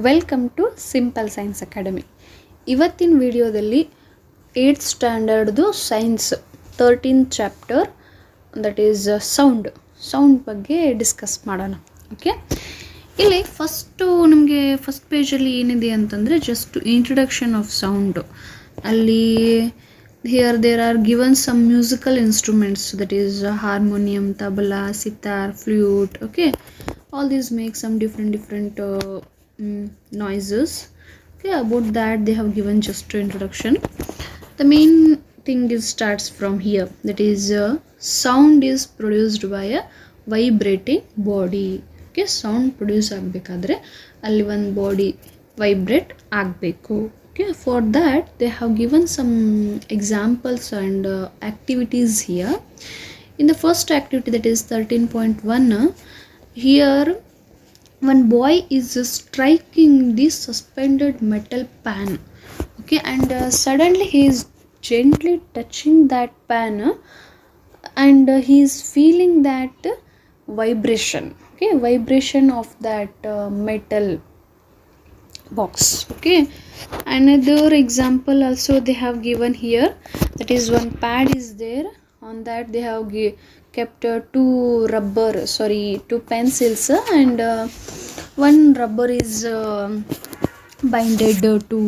Welcome to simple science academy. ಇವತ್ತಿನ ವಿಡಿಯೋದಲ್ಲಿ 8th ಸ್ಟ್ಯಾಂಡರ್ಡ್ದು science 13th chapter that is sound ಬಗ್ಗೆ ಡಿಸ್ಕಸ್ ಮಾಡೋಣ. ಓಕೆ, ಇಲ್ಲಿ ನಮಗೆ ಫಸ್ಟ್ ಪೇಜಲ್ಲಿ ಏನಿದೆ ಅಂತಂದರೆ ಜಸ್ಟ್ ಇಂಟ್ರಡಕ್ಷನ್ ಆಫ್ ಸೌಂಡ್. ಅಲ್ಲಿ here there are given some musical instruments that is harmonium, tabla, sitar, flute. Okay, all these make some different noises. Okay, about that they have given just an introduction. The main thing starts from here, that is sound is produced by a vibrating body. Okay, sound produce ಆಗಬೇಕಾದ್ರೆ ಅಲ್ಲಿ ಒಂದು body vibrate ಆಗಬೇಕು. Okay, for that they have given some examples and activities here. In the first activity, that is 13.1, here one boy is striking the suspended metal pan. Okay, and suddenly he is gently touching that pan and he is feeling that vibration. Okay, vibration of that metal box. Okay, another example also they have given here, that is one pad is there. On that they have kept two pencils and one rubber is binded to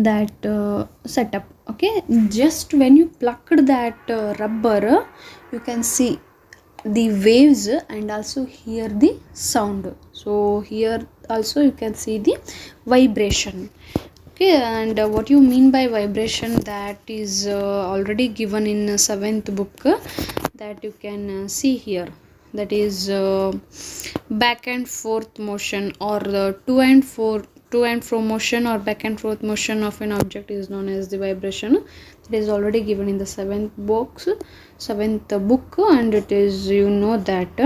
that setup. Okay, just when you plucked that rubber, you can see the waves and also hear the sound. So here also you can see the vibration. Okay, and what you mean by vibration, that is already given in 7th book, that you can see here. That is back and forth motion, or the to and fro motion or back and forth motion of an object is known as the vibration. It is already given in the 7th book, and it is, you know that.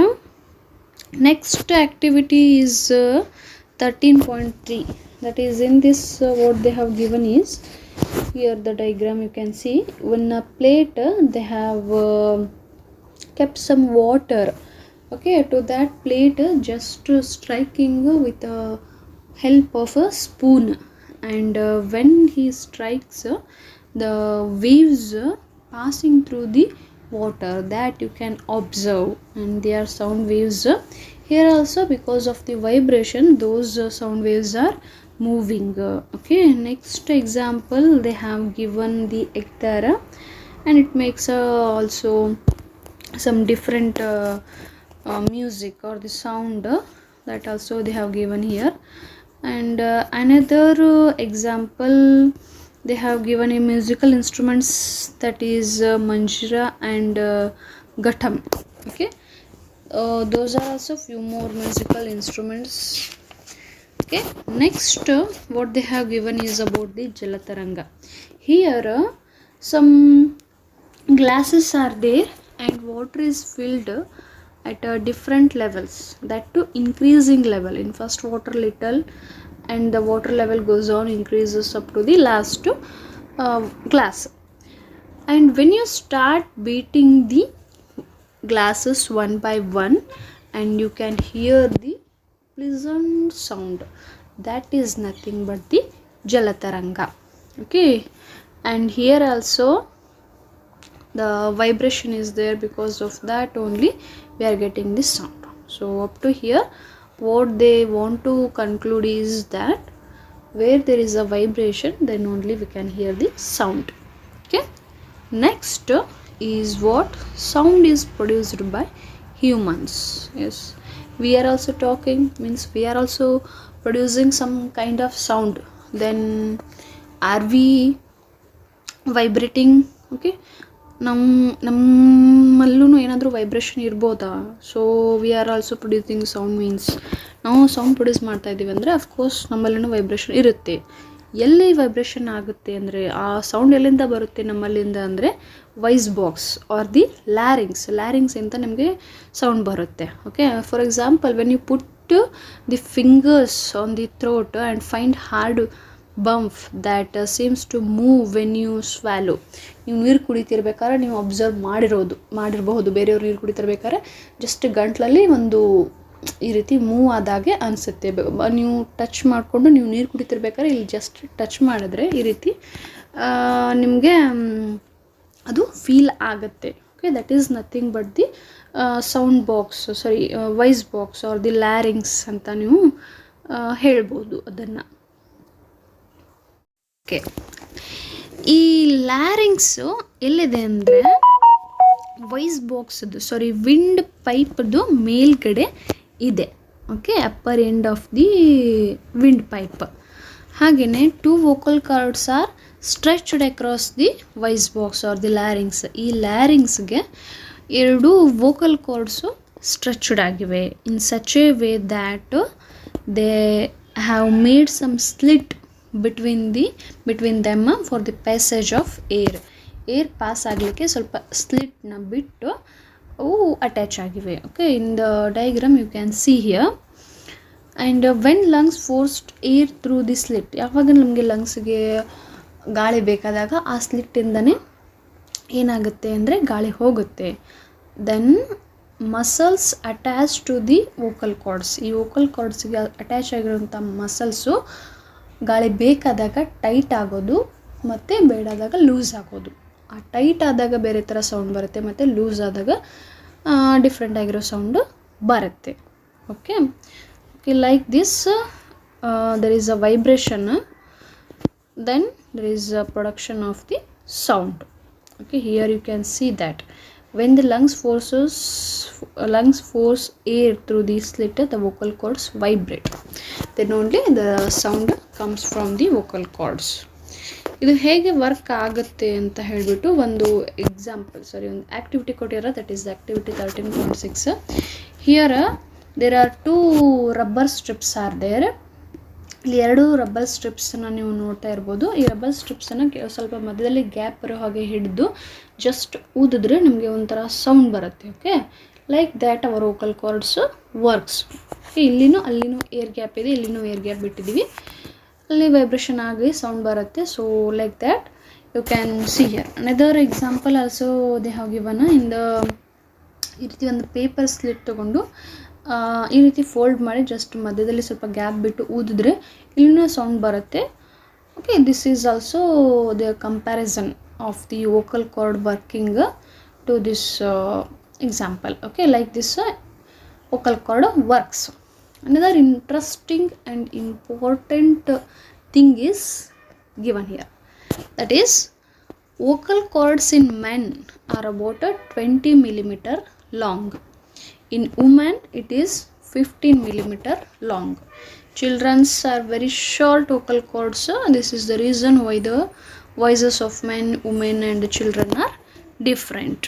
Next activity is 13.3. that is in this what they have given is, here the diagram you can see, in a plate they have kept some water. Okay, to that plate just striking with the help of a spoon, and when he strikes the waves passing through the water, that you can observe, and they are sound waves. Here also, because of the vibration, those sound waves are moving. Okay, next example they have given the ektara, and it makes also some different music or the sound, that also they have given here. And another example they have given a musical instruments, that is manjira and ghatam. Okay, those are also few more musical instruments. Okay, next what they have given is about the jalataranga. Here some glasses are there and water is filled at different levels, that to increasing level. In first water little, and the water level goes on, increases up to the last glass. And when you start beating the glasses one by one, and you can hear the pleasant sound, that is nothing but the jalataranga. Okay, and here also the vibration is there, because of that only we are getting this sound. So up to here what they want to conclude is that where there is a vibration, then only we can hear the sound. Okay, next is what sound is produced by humans. Yes, we are also talking, means we are also producing some kind of sound. Then are we vibrating? Okay, ನಮ್ಮಲ್ಲೂ ಏನಾದರೂ vibration ಇರ್ಬೋದಾ? So we are also producing sound, means ನಾವು sound produce ಮಾಡ್ತಾ ಇದ್ದೀವಿ ಅಂದರೆ of course ನಮ್ಮಲ್ಲೂ vibration ಇರುತ್ತೆ. ಎಲ್ಲಿ ವೈಬ್ರೇಷನ್ ಆಗುತ್ತೆ ಅಂದರೆ, ಆ ಸೌಂಡ್ ಎಲ್ಲಿಂದ ಬರುತ್ತೆ ನಮ್ಮಲ್ಲಿಂದ ಅಂದರೆ voice box or the larynx ಅಂತ ನಮಗೆ ಸೌಂಡ್ ಬರುತ್ತೆ. Okay, for example when you put the fingers on the throat and find hard bump that seems to move when you swallow. ನೀವು ನೀರು ಕುಡಿತಿರ್ಬೇಕಾದ್ರೆ ನೀವು ಅಬ್ಸರ್ವ್ ಮಾಡಿರಬಹುದು, ಬೇರೆಯವ್ರು ನೀರು ಕುಡಿತಿರ್ಬೇಕಾದ್ರೆ ಜಸ್ಟ್ ಗಂಟ್ಲಲ್ಲಿ ಒಂದು ಈ ರೀತಿ ಮೂವ್ ಆದಾಗೆ ಅನಿಸುತ್ತೆ. ನೀವು ಟಚ್ ಮಾಡಿಕೊಂಡು ನೀವು ನೀರು ಕುಡಿತಿರ್ಬೇಕಾದ್ರೆ ಇಲ್ಲಿ ಜಸ್ಟ್ ಟಚ್ ಮಾಡಿದ್ರೆ ಈ ರೀತಿ ನಿಮಗೆ ಅದು ಫೀಲ್ ಆಗುತ್ತೆ. Okay, that is nothing but the sound box, sorry voice box or the larynx ಅಂತ ನೀವು ಹೇಳ್ಬೋದು ಅದನ್ನು. ಓಕೆ, ಈ ಲ್ಯಾರಿಂಗ್ಸು ಎಲ್ಲಿದೆ ಅಂದರೆ ವಾಯ್ಸ್ ಬಾಕ್ಸ್ದು, ಸಾರಿ ವಿಂಡ್ ಪೈಪ್ದು ಮೇಲ್ಗಡೆ ಇದೆ. Okay, upper end of the wind pipe. ಹಾಗೆಯೇ 2 vocal cords are stretched across the voice box or the larynx. ಈ ಲ್ಯಾರಿಂಗ್ಸ್ಗೆ 2 ವೋಕಲ್ ಕಾರ್ಡ್ಸು ಸ್ಟ್ರೆಚ್ಡ್ ಆಗಿವೆ in such a way that they have made some slit between them for the passage of air pass ಆಗಲಿಕ್ಕೆ ಸ್ವಲ್ಪ ಸ್ಲಿಟ್ನ ಬಿಟ್ಟು ಅವು attach ಆಗಿವೆ. Okay, in the diagram you can see here. And when lungs forced air through the slit, ಯಾವಾಗ ನಮಗೆ ಲಂಗ್ಸ್ಗೆ ಗಾಳಿ ಬೇಕಾದಾಗ ಆ ಸ್ಲಿಟ್ಟಿಂದನೇ ಏನಾಗುತ್ತೆ ಅಂದರೆ ಗಾಳಿ ಹೋಗುತ್ತೆ. Then muscles attach to the vocal cords, ಈ ವೋಕಲ್ ಕಾರ್ಡ್ಸ್ಗೆ ಅಟ್ಯಾಚ್ ಆಗಿರೋಂಥ ಮಸಲ್ಸು ಗಾಳಿ ಬೇಕಾದಾಗ ಟೈಟ್ ಆಗೋದು ಮತ್ತು ಬೇಡಾದಾಗ ಲೂಸ್ ಆಗೋದು. ಆ ಟೈಟ್ ಆದಾಗ ಬೇರೆ ಥರ ಸೌಂಡ್ ಬರುತ್ತೆ ಮತ್ತು ಲೂಸ್ ಆದಾಗ ಡಿಫ್ರೆಂಟ್ ಆಗಿರೋ ಸೌಂಡು ಬರುತ್ತೆ. Okay, like this there is a vibration, then there is a production of the sound. Okay, here you can see that when the lungs force air through the slit, the vocal cords vibrate, then only the sound comes from the vocal cords. ಇದು ಹೇಗೆ work ಆಗುತ್ತೆ ಅಂತ ಹೇಳಿಬಿಟ್ಟು ಒಂದು example, ಸಾರಿ ಒಂದು activity ಕೊಟ್ಟಿರೋ, that is activity 13.6. Here there are 2 rubber strips are there. ಇಲ್ಲಿ 2 rubber ಸ್ಟ್ರಿಪ್ಸನ್ನು ನೀವು ನೋಡ್ತಾ ಇರ್ಬೋದು. ಈ ರಬ್ಬರ್ ಸ್ಟ್ರಿಪ್ಸನ್ನು ಸ್ವಲ್ಪ ಮಧ್ಯದಲ್ಲಿ ಗ್ಯಾಪ್ ಬರೋ ಹಾಗೆ ಹಿಡಿದು ಜಸ್ಟ್ ಊದಿದ್ರೆ ನಿಮಗೆ ಒಂಥರ ಸೌಂಡ್ ಬರುತ್ತೆ. Okay, like that our vocal cards works. ಇಲ್ಲಿನೂ ಅಲ್ಲಿನೂ ಏರ್ ಗ್ಯಾಪ್ ಇದೆ, ಇಲ್ಲಿನೂ ಏರ್ ಗ್ಯಾಪ್ ಬಿಟ್ಟಿದ್ದೀವಿ, ಅಲ್ಲಿ ವೈಬ್ರೇಷನ್ ಆಗಿ ಸೌಂಡ್ ಬರುತ್ತೆ. So like that you can see here. Another example also they have given in the, ಈ ರೀತಿ ಒಂದು ಪೇಪರ್ ಸ್ಲಿಟ್ ತೊಗೊಂಡು ಈ ರೀತಿ ಫೋಲ್ಡ್ ಮಾಡಿ ಜಸ್ಟ್ ಮಧ್ಯದಲ್ಲಿ ಸ್ವಲ್ಪ ಗ್ಯಾಪ್ ಬಿಟ್ಟು ಊದಿದ್ರೆ ಇಲ್ಲಿನೂ ಸೌಂಡ್ ಬರುತ್ತೆ. Okay, this is also the comparison of the vocal cord working to this example. Okay, like this vocal cord works. Another interesting and important thing is given here, that is vocal cords in men are about 20 millimeter long. In women it is 15 millimeter long. Children's are very short vocal cords. This is the reason why the voices of men, women and children are different.